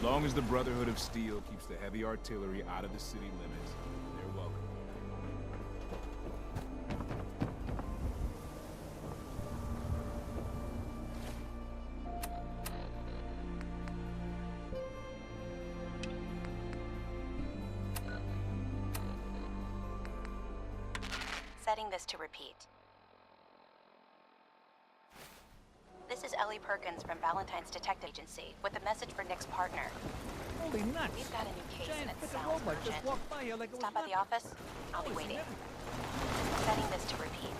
long as the Brotherhood of Steel keeps the heavy artillery out of the city limits, they're welcome. Setting this to repeat. This is Ellie Perkins from Valentine's Detective Agency with a message for Nick's partner. Holy nuts! We've got a new case and it Giant sounds robot urgent. just walked by here like it was Stop by the nothing. office. I'll be waiting. Setting this to repeat.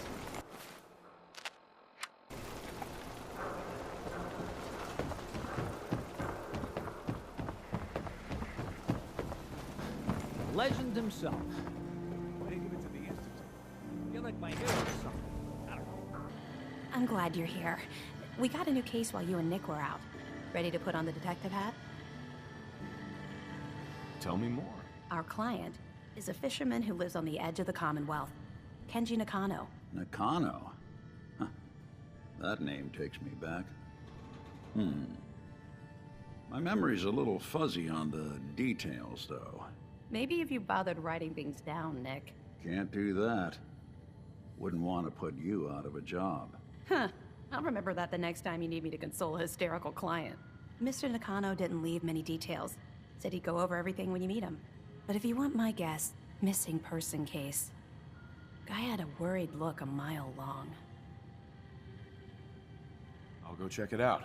Legend himself. Why do you give it to the Institute? You're like my hero or something. I don't know. I'm glad you're here. We got a new case while you and Nick were out. Ready to put on the detective hat? Tell me more. Our client is a fisherman who lives on the edge of the Commonwealth. Kenji Nakano. Nakano? Huh. That name takes me back. My memory's a little fuzzy on the details, though. Maybe if you bothered writing things down, Nick. Can't do that. Wouldn't want to put you out of a job. Huh. I'll remember that the next time you need me to console a hysterical client. Mr. Nakano didn't leave many details. Said he'd go over everything when you meet him. But if you want my guess, missing person case. Guy had a worried look a mile long. I'll go check it out.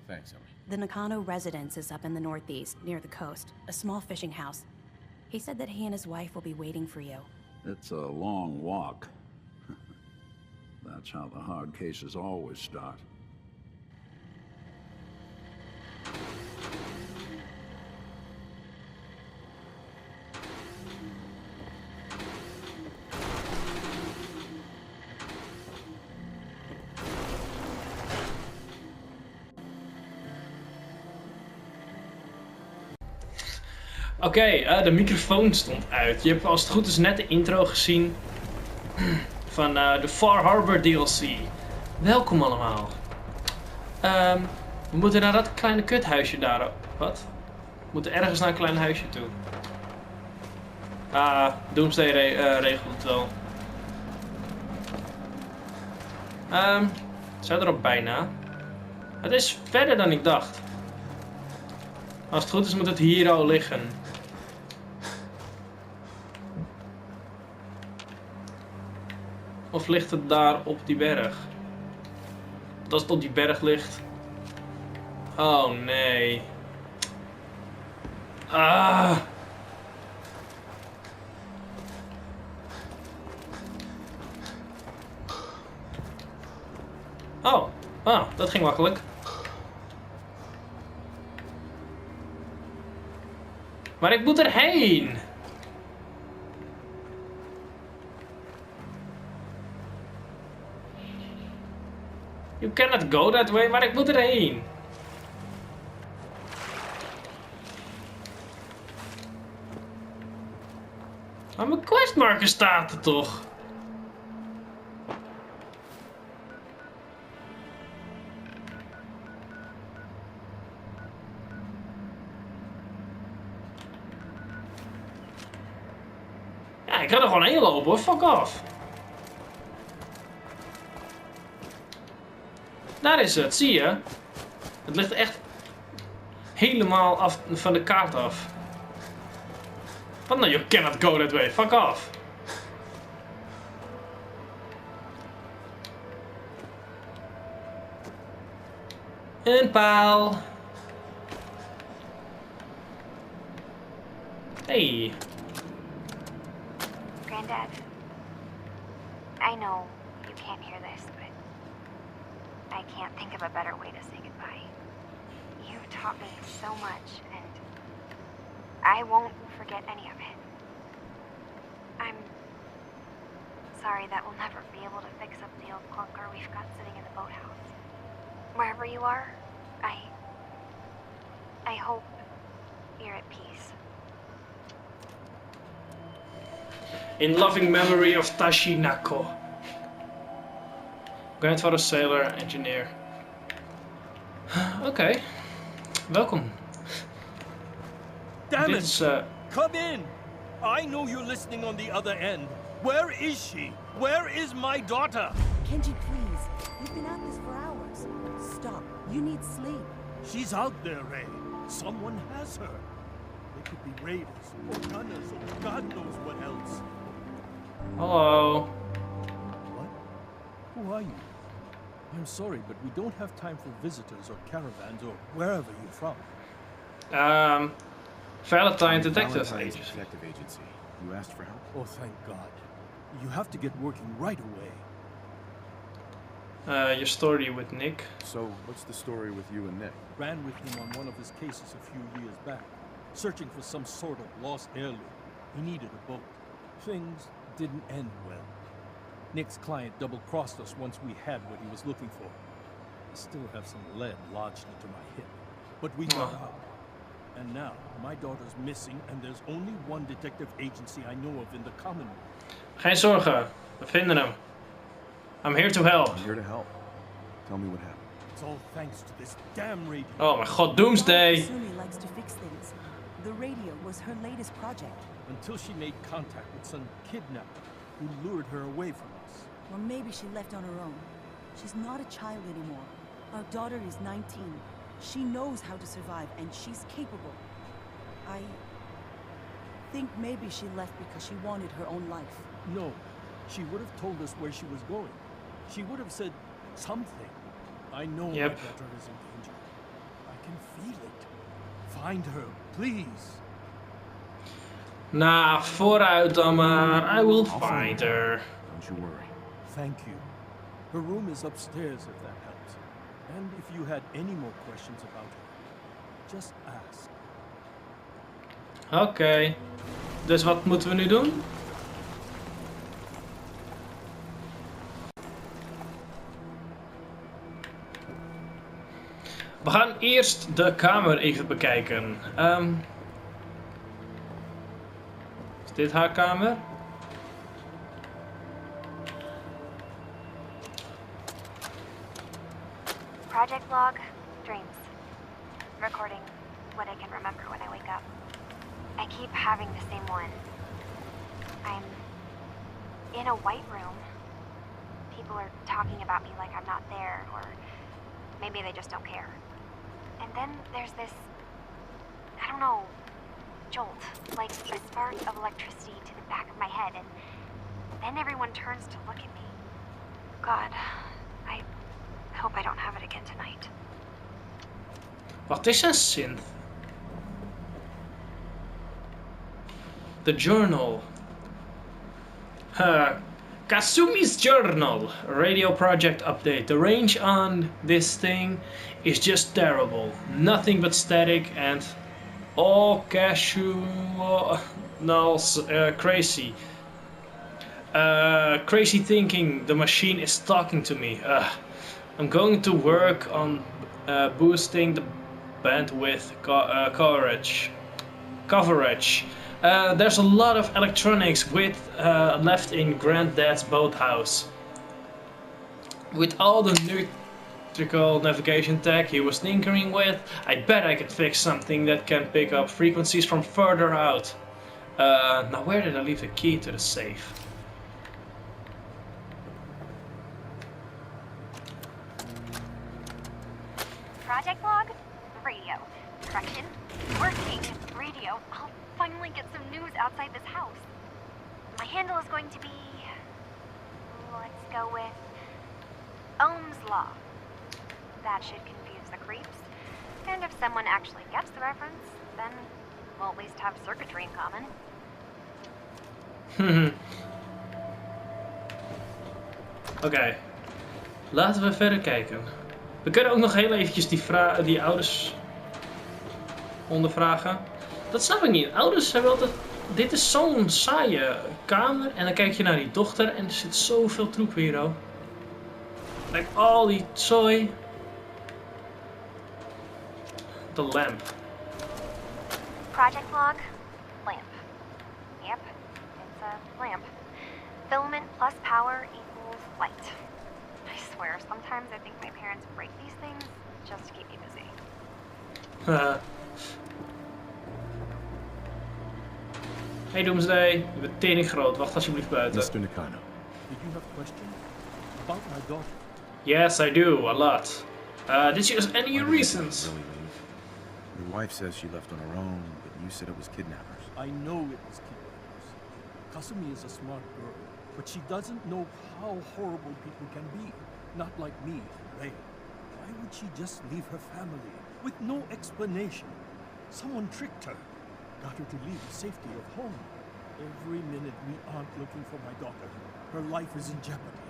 Thanks, Ellie. The Nakano residence is up in the northeast, near the coast. A small fishing house. He said that he and his wife will be waiting for you. It's a long walk. That's how the hard cases always start. Oké, de microfoon stond uit. Je hebt als het goed is net de intro gezien van de Far Harbor DLC. Welkom allemaal. We moeten naar dat kleine kuthuisje daar. Wat? We moeten ergens naar een klein huisje toe. Doomsday regelt het wel. Zijn er al bijna? Het is verder dan ik dacht. Als het goed is moet het hier al liggen. Of ligt het daar op die berg? Want als het op die berg ligt... Oh nee. Ah. Oh, dat ging makkelijk. Maar ik moet erheen. You cannot go that way, maar ik moet erheen. Maar mijn questmarker staat er toch? Ja, ik kan er gewoon heen lopen hoor, fuck off. Daar is het, zie je? Het ligt echt helemaal af van de kaart af. Wat nou, you cannot go that way, fuck off. Een paal. Hey. Granddad, I know you can't hear this, but I can't think of a better way to say goodbye. You've taught me so much, and I won't forget any of it. I'm sorry that we'll never be able to fix up the old clunker we've got sitting in the boathouse. Wherever you are, I hope you're at peace. In loving memory of Tashi Nako. Grandfather, sailor, engineer. Oké, welkom. Damn dit it! is... Come in! I know you're listening on the other end. Where is she? Where is my daughter? Kenji, please. You've been at this for hours. Stop. You need sleep. She's out there, Ray. Someone has her. They could be raiders, or gunners, or God knows what else. Hallo. What? Who are you? I'm sorry, but we don't have time for visitors or caravans or wherever you're from. Valentine Detective Valentine's Agency. Detective Agency. You asked for help? Oh, thank God. You have to get working right away. Your story with Nick. So, what's the story with you and Nick? Ran with him on one of his cases a few years back, searching for some sort of lost heirloom. He needed a boat. Things didn't end well. Nick's client double-crossed us once we had what he was looking for. I still have some lead lodged into my hip, but we got out. And now, my daughter's missing, and there's only one detective agency I know of in the Commonwealth. Geen zorgen, we vinden hem. I'm here to help. I'm here to help. Tell me what happened. It's all thanks to this damn radio. Oh my god, Doomsday! Kasumi likes to fix things. The radio was her latest project. Until she made contact with some kidnapper who lured her away from us. Or maybe she left on her own. She's not a child anymore. Our daughter is 19. She knows how to survive, and she's capable. I think maybe she left because she wanted her own life. No, she would have told us where she was going. She would have said something. I know my daughter is in danger. I can feel it. Find her, please. Nou, vooruit dan maar. I will find her. Don't you worry. Thank you. Her room is upstairs if that helps. And if you had any more questions about her, just ask. Oké. Dus wat moeten we nu doen? We gaan eerst de kamer even bekijken. Is dit haar kamer? Project log, dreams. Recording what I can remember when I wake up. I keep having the same one. I'm in a white room. People are talking about me like I'm not there, or maybe they just don't care. And then there's this, I don't know, jolt, like a spark of electricity to the back of my head, and then everyone turns to look at me. God, I hope I don't have it again tonight. Wat is een synth? The journal. Kasumi's journal. Radio project update. The range on this thing is just terrible. Nothing but static and all crazy. Crazy thinking the machine is talking to me. I'm going to work on boosting the bandwidth coverage. There's a lot of electronics left in Granddad's boathouse. With all the electrical navigation tech he was tinkering with, I bet I could fix something that can pick up frequencies from further out. Now where did I leave the key to the safe? Project log, radio. Correction, working radio. I'll finally get some news outside this house. My handle is going to be, let's go with Ohm's Law. That should confuse the creeps. And if someone actually gets the reference, then we'll at least have circuitry in common. Oké, laten we verder kijken. We kunnen ook nog heel eventjes die ouders ondervragen. Dat snap ik niet. Ouders hebben altijd... Dit is zo'n saaie kamer. En dan kijk je naar die dochter en er zit zoveel troep hier, oh. Kijk, al die zooi. De lamp. Project log, lamp. Yep, it's a lamp. Filament plus power equals light. I swear, sometimes I think my parents break these things just to keep me busy. Hey Doomsday, je bent tering groot. Wacht alsjeblieft buiten. Mr. Nakano. Did you have questions? About my daughter? Yes, I do. A lot. Did you have any Why did reasons? Nakano really leave? Your wife says she left on her own, but you said it was kidnappers. I know it was kidnappers. Kasumi is a smart girl, but she doesn't know how horrible people can be. Not like me and Ray. Why would she just leave her family with no explanation? Someone tricked her. Got her to leave the safety of home. Every minute we aren't looking for my daughter, her life is in jeopardy.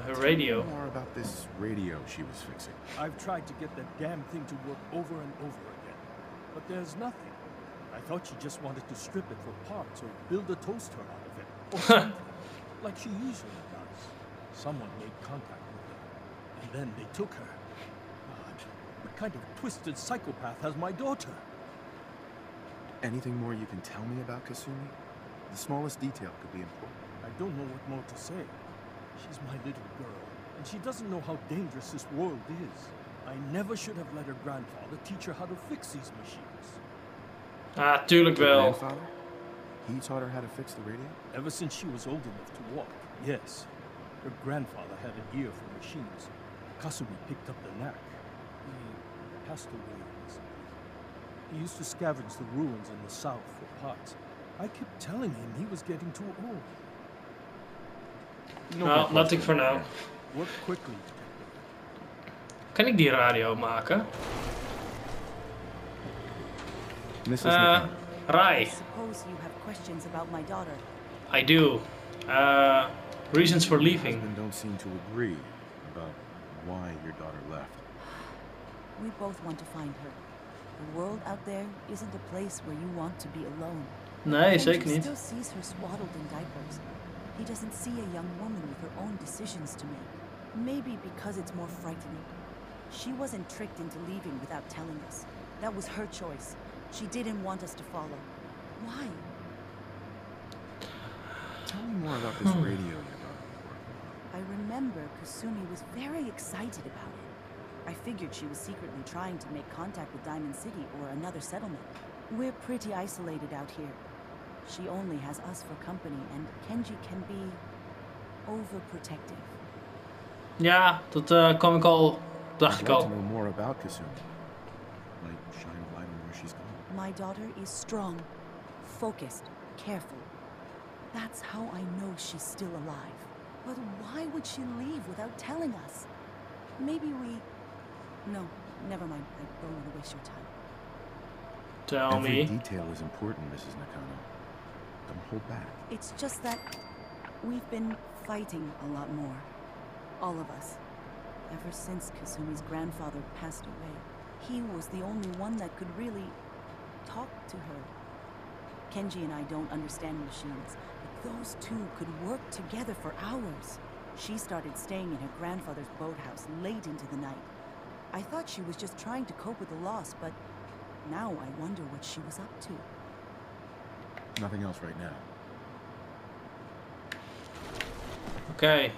Her radio. More about this radio she was fixing. I've tried to get that damn thing to work over and over again, but there's nothing. I thought she just wanted to strip it for parts or build a toaster out of it, or something, like she usually does. Someone made contact with her, and then they took her. God, what kind of twisted psychopath has my daughter? Anything more you can tell me about Kasumi? The smallest detail could be important. I don't know what more to say. She's my little girl, and she doesn't know how dangerous this world is. I never should have let her grandfather teach her how to fix these machines. Ah, tuurlijk Her wel. grandfather? He taught her how to fix the radio? Ever since she was old enough to walk, yes. Her grandfather had an ear for machines. Kasumi picked up the knack. He passed away recently. He used to scavenge the ruins in the south for parts. I kept telling him he was getting too old. Nou, nothing for now. Work quickly. Kan ik die radio maken? Mrs. Nakano. I Rai. suppose you have questions about my daughter. I do. Reasons for leaving. Husband don't seem to agree about why your daughter left. We both want to find her. The world out there isn't a place where you want to be alone. Nee, Kenji zeker niet. still sees her swaddled in diapers. He doesn't see a young woman with her own decisions to make. Maybe because it's more frightening. She wasn't tricked into leaving without telling us. That was her choice. She didn't want us to follow. Why? Tell me more about this radio your daughter was working on. I remember Kasumi was very excited about it. I figured she was secretly trying to make contact with Diamond City or another settlement. We're pretty isolated out here. She only has us for company, and Kenji can be overprotective. Ja, dat kwam ik al. Dacht I'd ik like to al. know more about Kasumi. Like, shine a light on where she's gone. My daughter is strong, focused, careful. That's how I know she's still alive. But why would she leave without telling us? Maybe we... No, never mind. I don't want to waste your time. Tell Every me. detail is important, Mrs. Nakano. Don't hold back. It's just that we've been fighting a lot more. All of us. Ever since Kasumi's grandfather passed away. He was the only one that could really talk to her. Kenji and I don't understand machines, but those two could work together for hours. She started staying in her grandfather's boathouse late into the night. I thought she was just trying to cope with the loss, but now I wonder what she was up to. Nothing else right now. Oké.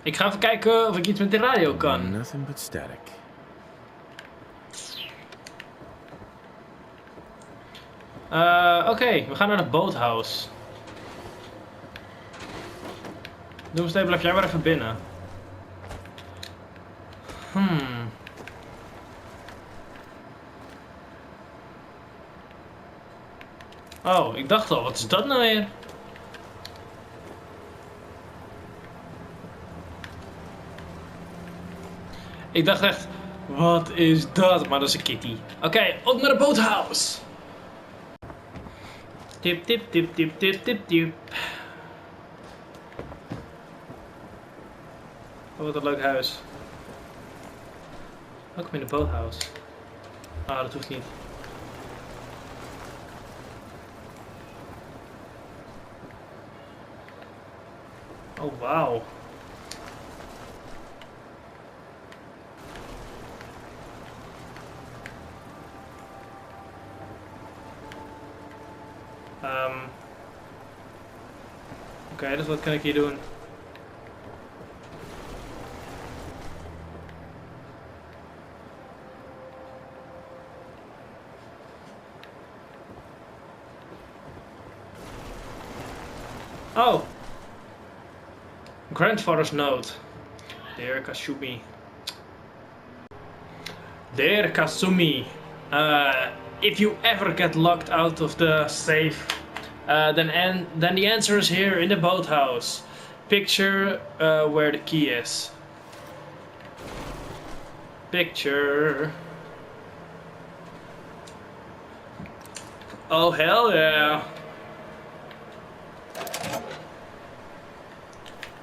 Ik ga even kijken of ik iets met de radio kan. Nothing but static. Oké, we gaan naar de boathouse. Doomsday, blijf jij maar even binnen. Oh, ik dacht al, wat is dat nou weer? Ik dacht echt, wat is dat? Maar dat is een kitty. Oké, op naar de boathouse. Tip, tip, tip, tip, tip, tip, tip. Oh, wat een leuk huis. Ook in de boathouse. Ah, dat hoeft niet. Oh, wauw. Oké, dus wat kan ik hier doen? Oh! Grandfather's note. Dear Kasumi. Dear Kasumi. If you ever get locked out of the safe, then the answer is here in the boathouse. Picture where the key is. Picture. Oh hell yeah!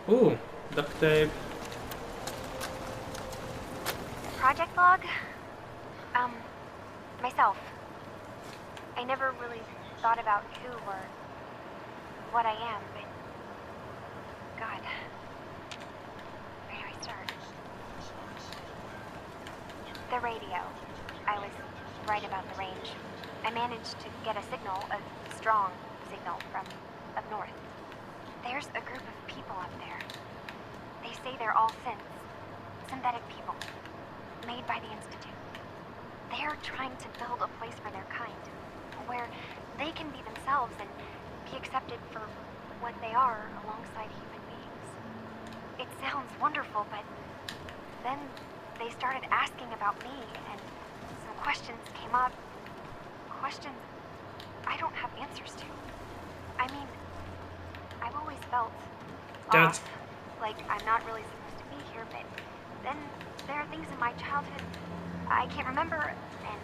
Ooh, duct tape. Project log? Myself. I never really thought about who or what I am, but... God. Where do I start? The radio. I was right about the range. I managed to get a signal, a strong signal, from up north. There's a group of people up there. They say they're all synthetic people, made by the Institute. They're trying to build a place for their kind, where they can be themselves and be accepted for what they are alongside human beings. It sounds wonderful, but then they started asking about me, and some questions came up. Questions I don't have answers to. I mean, I've always felt off, like I'm not really supposed to be here, but then there are things in my childhood I can't remember, and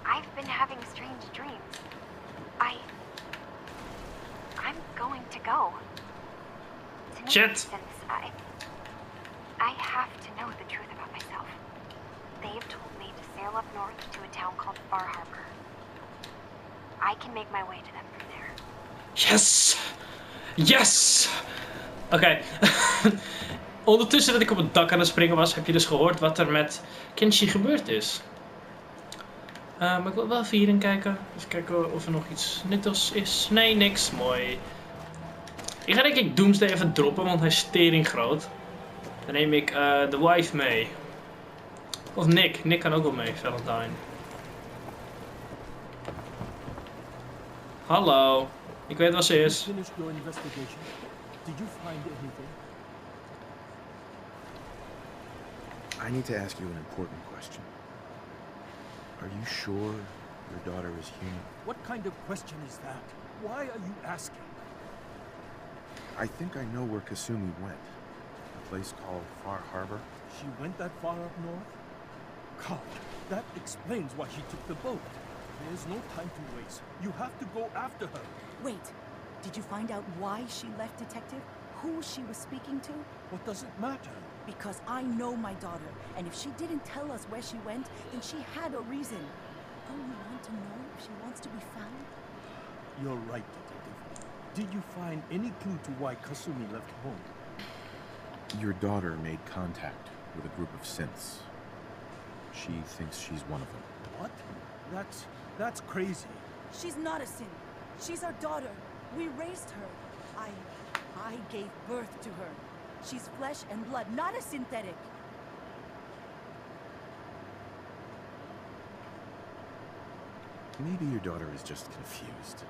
I've been having strange dreams. I'm going to go. To make sense, I have to know the truth about myself. They've told me to sail up north to a town called Far Harbor. I can make my way to them from there. Yes! Yes! Oké. Ondertussen dat ik op het dak aan het springen was, heb je dus gehoord wat er met Kenshi gebeurd is. Maar ik wil wel even hierin kijken. Even kijken of er nog iets nuttigs is. Nee, niks. Mooi. Ik ga denk ik Doomsday even droppen, want hij is tering groot. Dan neem ik de wife mee. Of Nick. Nick kan ook wel mee, Valentine. Hallo. Ik weet wat ze is. Did you find anything? I need to ask you an important question. Are you sure your daughter is human? What kind of question is that? Why are you asking? I think I know where Kasumi went. A place called Far Harbor. She went that far up north? God, that explains why she took the boat. There's no time to waste. You have to go after her. Wait, did you find out why she left, Detective? Who she was speaking to? What does it matter? Because I know my daughter, and if she didn't tell us where she went, then she had a reason. Don't you want to know if she wants to be found? You're right, Detective. Did you find any clue to why Kasumi left home? Your daughter made contact with a group of synths. She thinks she's one of them. What? That's crazy. She's not a synth. She's our daughter. We raised her. I gave birth to her. She's flesh and blood, not a synthetic. Maybe your daughter is just confused.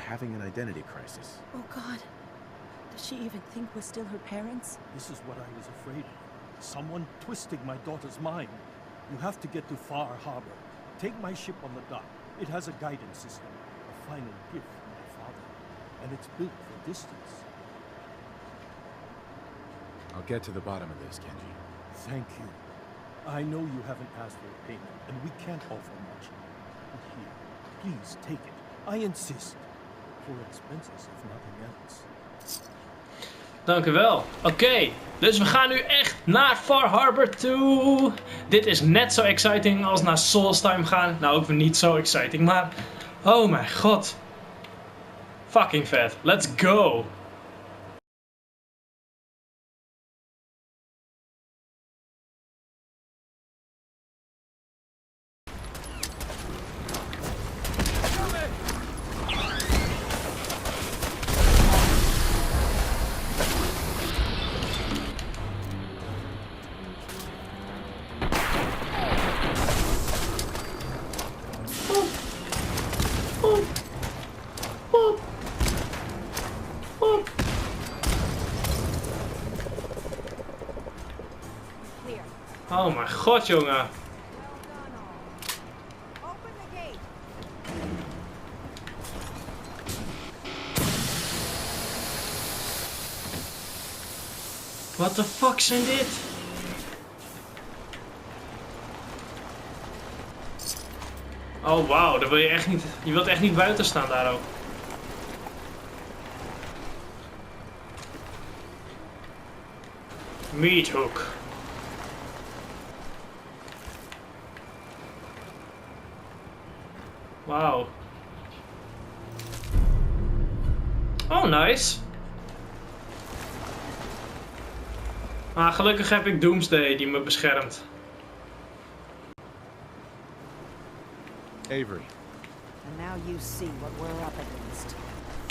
Having an identity crisis. Oh God. Does she even think we're still her parents? This is what I was afraid of. Someone twisting my daughter's mind. You have to get to Far Harbor. Take my ship on the dock. It has a guidance system. A final gift from my father. And it's built for distance. I'll get to the bottom of this, Kenji. Thank you. I know you haven't asked for a payment, and we can't offer much. But here, please take it. I insist. For expenses, if nothing else. Dank u wel. Oké, dus we gaan nu echt naar Far Harbor toe. Dit is net zo exciting als naar Solstheim gaan. Nou, ook weer niet zo exciting, maar... Oh mijn god. Fucking vet. Let's go. Oh mijn god, jongen. Open the gate. What the fuck zijn dit? Oh wauw, daar wil je echt niet. Je wilt echt niet buiten staan daar ook. Meat hook. Wauw. Oh, nice. Maar gelukkig heb ik Doomsday die me beschermt. Avery. And now you see what we're up against.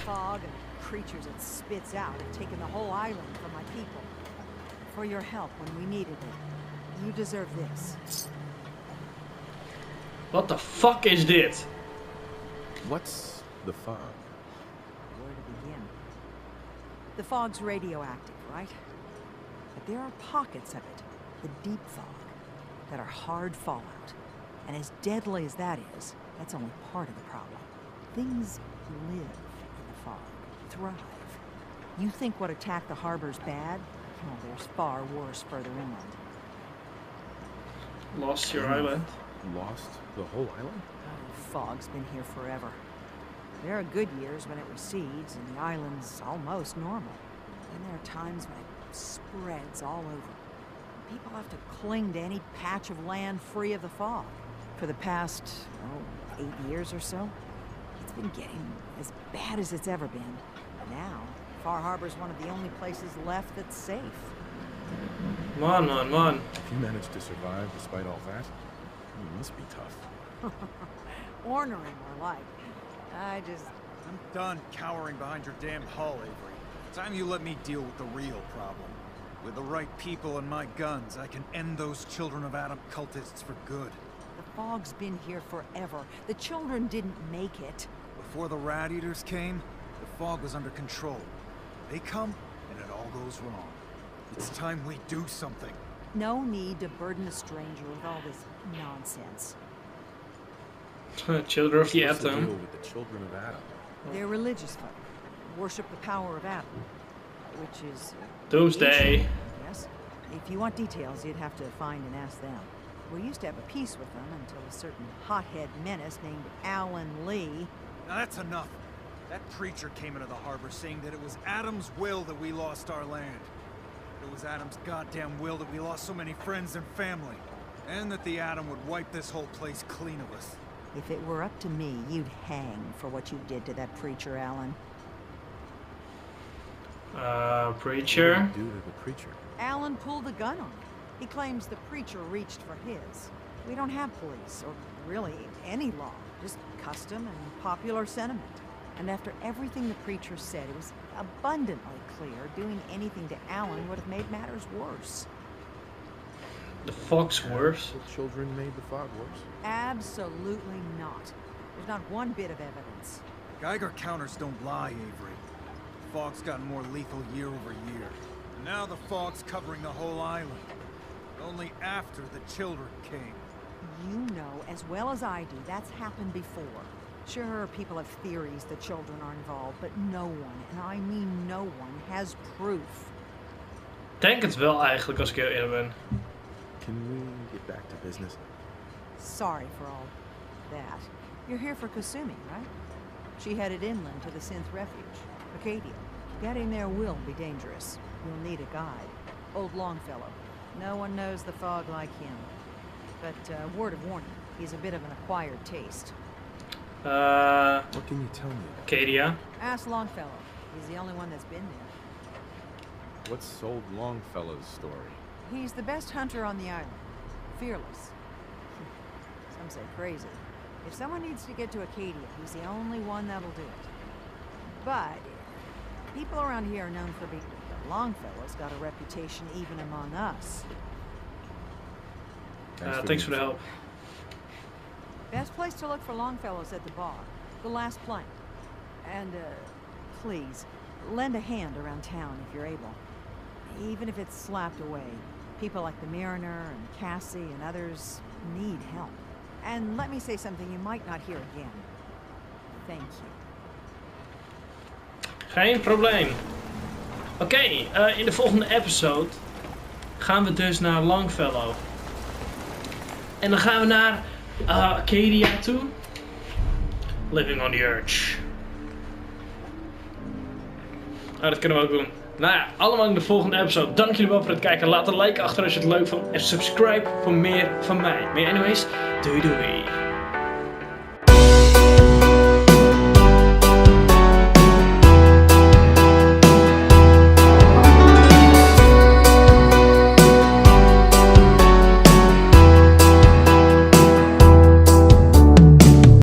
Fog and creatures it spits out have taken the whole island from my people. For your help when we needed it. You deserve this. What the fuck is dit? What's the fog? Where to begin? The fog's radioactive, right? But there are pockets of it, the deep fog, that are hard fallout. And as deadly as that is, that's only part of the problem. Things live in the fog, thrive. You think what attacked the harbor's bad? Well, there's far worse further inland. Lost your island. Lost the whole island? Oh, fog's been here forever. There are good years when it recedes and the island's almost normal. Then there are times when it spreads all over. People have to cling to any patch of land free of the fog. For the past, 8 years or so, it's been getting as bad as it's ever been. Now, Far Harbor's one of the only places left that's safe. Man. If you managed to survive despite all that, it must be tough. Ornery, more like. I'm done cowering behind your damn hull, Avery. Time you let me deal with the real problem. With the right people and my guns, I can end those Children of Adam cultists for good. The fog's been here forever. The children didn't make it. Before the Rat Eaters came, the fog was under control. They come, and it all goes wrong. It's time we do something. No need to burden a stranger with all this nonsense. Children of the What's the deal Atom. with the Children of Adam? They're religious folk. Worship the power of Adam. Which is... Doomsday. Yes. If you want details, you'd have to find and ask them. We used to have a peace with them until a certain hothead menace named Alan Lee... Now that's enough. That preacher came into the harbor saying that it was Adam's will that we lost our land. It was Adam's goddamn will that we lost so many friends and family. And that the Atom would wipe this whole place clean of us. If it were up to me, you'd hang for what you did to that preacher, Alan. Preacher. What did you do to the preacher? Alan pulled a gun on him. He claims the preacher reached for his. We don't have police, or really any law, just custom and popular sentiment. And after everything the preacher said, it was abundantly clear doing anything to Alan would have made matters worse. The fog's worse. The children made the fog worse? Absolutely not. There's not one bit of evidence. Geiger counters don't lie, Avery. The fog's gotten more lethal year over year. And now the fog's covering the whole island. Only after the children came. You know as well as I do that's happened before. Sure, people have theories that children are involved, but no one, and I mean no one, has proof. Denk het wel eigenlijk als ik heel eerlijk ben. Can we get back to business? Sorry for all that. You're here for Kasumi, right? She headed inland to the Synth Refuge, Acadia. Getting there will be dangerous. You'll need a guide. Old Longfellow. No one knows the fog like him. But word of warning, he's a bit of an acquired taste. What can you tell me? Acadia. Ask Longfellow. He's the only one that's been there. What's old Longfellow's story? He's the best hunter on the island. Fearless. Some say crazy. If someone needs to get to Acadia, he's the only one that'll do it. But people around here are known for being... Longfellow's got a reputation even among us. Thanks for the help. Best place to look for Longfellow's at the bar. The last plank. And, please, lend a hand around town if you're able. Even if it's slapped away. People like the Mariner and Cassie and others need help. And let me say something you might not hear again. Thank you. Geen probleem. Oké, in de volgende episode gaan we dus naar Longfellow. En dan gaan we naar Acadia toe. Living on the Urge. Dat kunnen we ook doen. Nou ja, allemaal in de volgende episode. Dank jullie wel voor het kijken. Laat een like achter als je het leuk vond. En subscribe voor meer van mij. Maar anyways, doei doei.